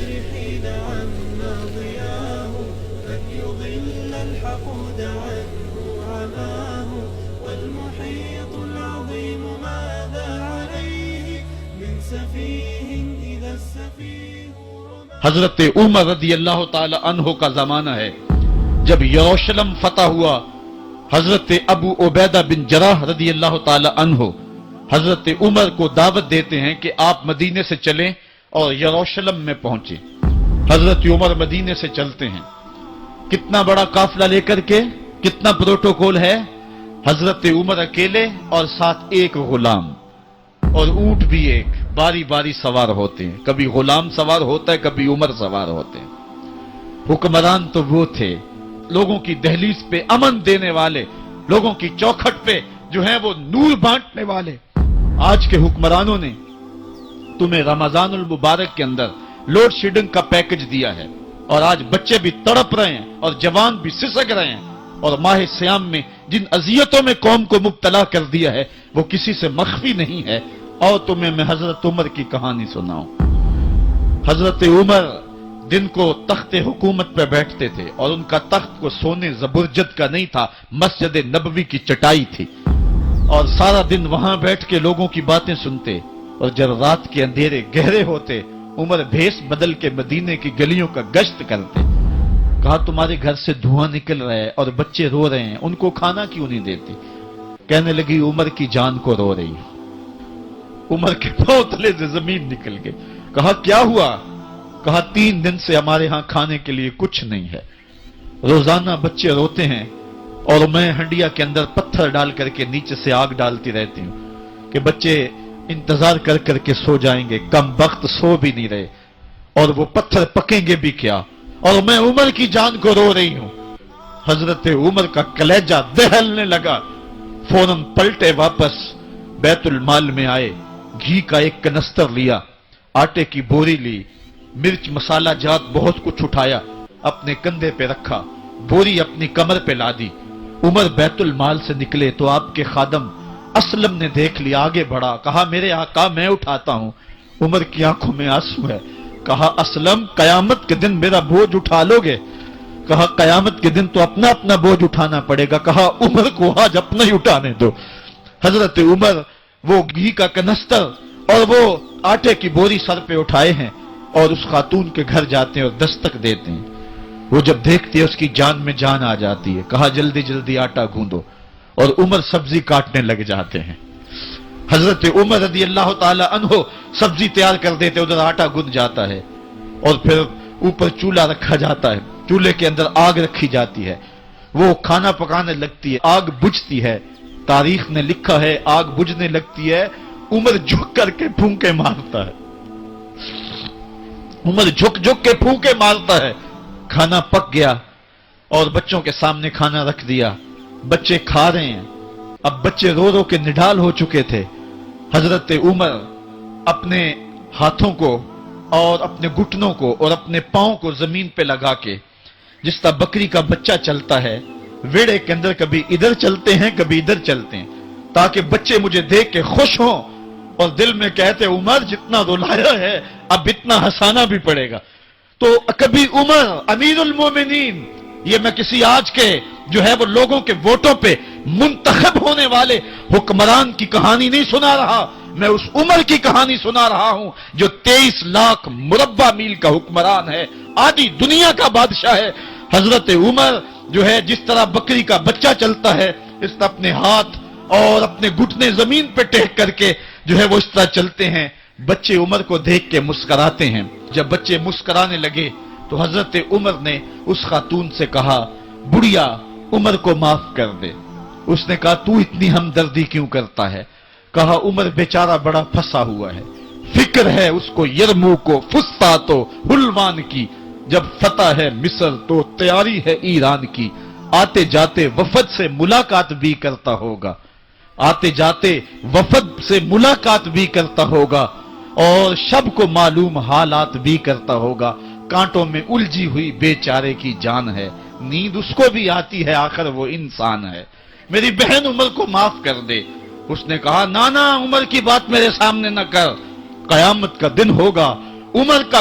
حين عم ضياه أن يضل الحقود عنه عماه والمحيط العظيم ماذا عليه من سفيه إذا السفيه حضرت عمر رضی اللہ تعالی عنہ کا زمانہ ہے جب یروشلم فتح ہوا. حضرت ابو عبیدہ بن جراح رضی اللہ تعالی عنہ حضرت عمر کو دعوت دیتے ہیں کہ آپ مدینے سے چلیں اور یروشلم میں پہنچیں. حضرت عمر مدینے سے چلتے ہیں. کتنا بڑا قافلہ لے کر کے, کتنا پروٹوکول ہے. حضرت عمر اکیلے اور ساتھ ایک غلام اور اونٹ بھی ایک, باری باری سوار ہوتے ہیں. کبھی غلام سوار ہوتا ہے, کبھی عمر سوار ہوتے ہیں. حکمران تو وہ تھے لوگوں کی دہلیز پہ امن دینے والے, لوگوں کی چوکھٹ پہ جو ہیں وہ نور بانٹنے والے. آج کے حکمرانوں نے تمہیں رمضان المبارک کے اندر لوڈ شیڈنگ کا پیکج دیا ہے اور آج بچے بھی تڑپ رہے ہیں اور جوان بھی سسک رہے ہیں, اور ماہ سیام میں جن اذیتوں میں قوم کو مبتلا کر دیا ہے وہ کسی سے مخفی نہیں ہے. اور تمہیں میں حضرت عمر کی کہانی سناؤں. حضرت عمر دن کو تخت حکومت پہ بیٹھتے تھے اور ان کا تخت کو سونے زبرجد کا نہیں تھا, مسجد نبوی کی چٹائی تھی, اور سارا دن وہاں بیٹھ کے لوگوں کی باتیں سنتے. اور جب رات کے اندھیرے گہرے ہوتے عمر بھیس بدل کے مدینے کی گلیوں کا گشت کرتے. کہا تمہارے گھر سے دھواں نکل رہا ہے اور بچے رو رہے ہیں, ان کو کھانا کیوں نہیں دیتی؟ کہنے لگی عمر کی جان کو رو رہی ہوں. عمر کے پاؤں تلے سے زمین نکل گئی. کہا کیا ہوا؟ کہا 3 دن سے ہمارے ہاں کھانے کے لیے کچھ نہیں ہے. روزانہ بچے روتے ہیں اور میں ہنڈیا کے اندر پتھر ڈال کر کے نیچے سے آگ ڈالتی رہتی ہوں کہ بچے انتظار کر کر کے سو جائیں گے. کم وقت سو بھی نہیں رہے اور وہ پتھر پکیں گے بھی کیا, اور میں عمر کی جان کو رو رہی ہوں. حضرت عمر کا کلیجہ دہلنے لگا. فوراً پلٹے واپس بیت المال میں آئے, گھی کا ایک کنستر لیا, آٹے کی بوری لی, مرچ مسالہ جات بہت کچھ اٹھایا, اپنے کندھے پہ رکھا, بوری اپنی کمر پہ لا دی. عمر بیت المال سے نکلے تو آپ کے خادم اسلم نے دیکھ لیا, آگے بڑھا, کہا میرے آقا میں اٹھاتا ہوں. عمر کی آنکھوں میں آنسو ہے. کہا اسلم قیامت کے دن میرا بوجھ اٹھا لو گے؟ کہا قیامت کے دن تو اپنا اپنا بوجھ اٹھانا پڑے گا. کہا عمر کو آج اپنا ہی اٹھانے دو. حضرت عمر وہ گھی کا کنستر اور وہ آٹے کی بوری سر پہ اٹھائے ہیں اور اس خاتون کے گھر جاتے ہیں اور دستک دیتے ہیں. وہ جب دیکھتی ہے اس کی جان میں جان آ جاتی ہے. کہا جلدی جلدی آٹا گوندو, اور عمر سبزی کاٹنے لگ جاتے ہیں. حضرت عمر رضی اللہ تعالی عنہ سبزی تیار کر دیتے, ادھر آٹا گوند جاتا ہے اور پھر اوپر چولہا رکھا جاتا ہے, چولہے کے اندر آگ رکھی جاتی ہے, وہ کھانا پکانے لگتی ہے, آگ بجھتی ہے. تاریخ نے لکھا ہے آگ بجھنے لگتی ہے, عمر جھک کر کے پھونکے مارتا ہے. عمر جھک جھک کے پھونکے مارتا ہے. کھانا پک گیا اور بچوں کے سامنے کھانا رکھ دیا, بچے کھا رہے ہیں. اب بچے رو رو کے نڈال ہو چکے تھے. حضرت عمر اپنے ہاتھوں کو اور اپنے گھٹنوں کو اور اپنے پاؤں کو زمین پہ لگا کے, جس طرح بکری کا بچہ چلتا ہے, ویڑے کے اندر کبھی ادھر چلتے ہیں کبھی ادھر چلتے ہیں, تاکہ بچے مجھے دیکھ کے خوش ہوں اور دل میں کہتے عمر جتنا رلایا ہے اب اتنا ہنسانا بھی پڑے گا. تو کبھی عمر امیر المومنین, یہ میں کسی آج کے جو ہے وہ لوگوں کے ووٹوں پہ منتخب ہونے والے حکمران کی کہانی نہیں سنا رہا, میں اس عمر کی کہانی سنا رہا ہوں جو 23 لاکھ مربع میل کا حکمران ہے, آدھی دنیا کا بادشاہ ہے. حضرت عمر جو ہے جس طرح بکری کا بچہ چلتا ہے اس طرح اپنے ہاتھ اور اپنے گھٹنے زمین پہ ٹیک کر کے جو ہے وہ اس طرح چلتے ہیں. بچے عمر کو دیکھ کے مسکراتے ہیں. جب بچے مسکرانے لگے تو حضرت عمر نے اس خاتون سے کہا بڑھیا عمر کو معاف کر دے. اس نے کہا تو اتنی ہمدردی کیوں کرتا ہے؟ کہا عمر بیچارہ بڑا پھنسا ہوا ہے, فکر ہے اس کو یرموک و فسطاط و حلوان کی, جب فتح ہے مصر تو تیاری ہے ایران کی. آتے جاتے وفد سے ملاقات بھی کرتا ہوگا, آتے جاتے وفد سے ملاقات بھی کرتا ہوگا, اور شب کو معلوم حالات بھی کرتا ہوگا. کانٹوں میں الجھی ہوئی بیچارے کی جان ہے, نیند اس کو بھی آتی ہے, آخر وہ انسان ہے. میری بہن عمر کو معاف کر دے. اس نے کہا نانا عمر کی بات میرے سامنے نہ کر, قیامت کا دن ہوگا, عمر کا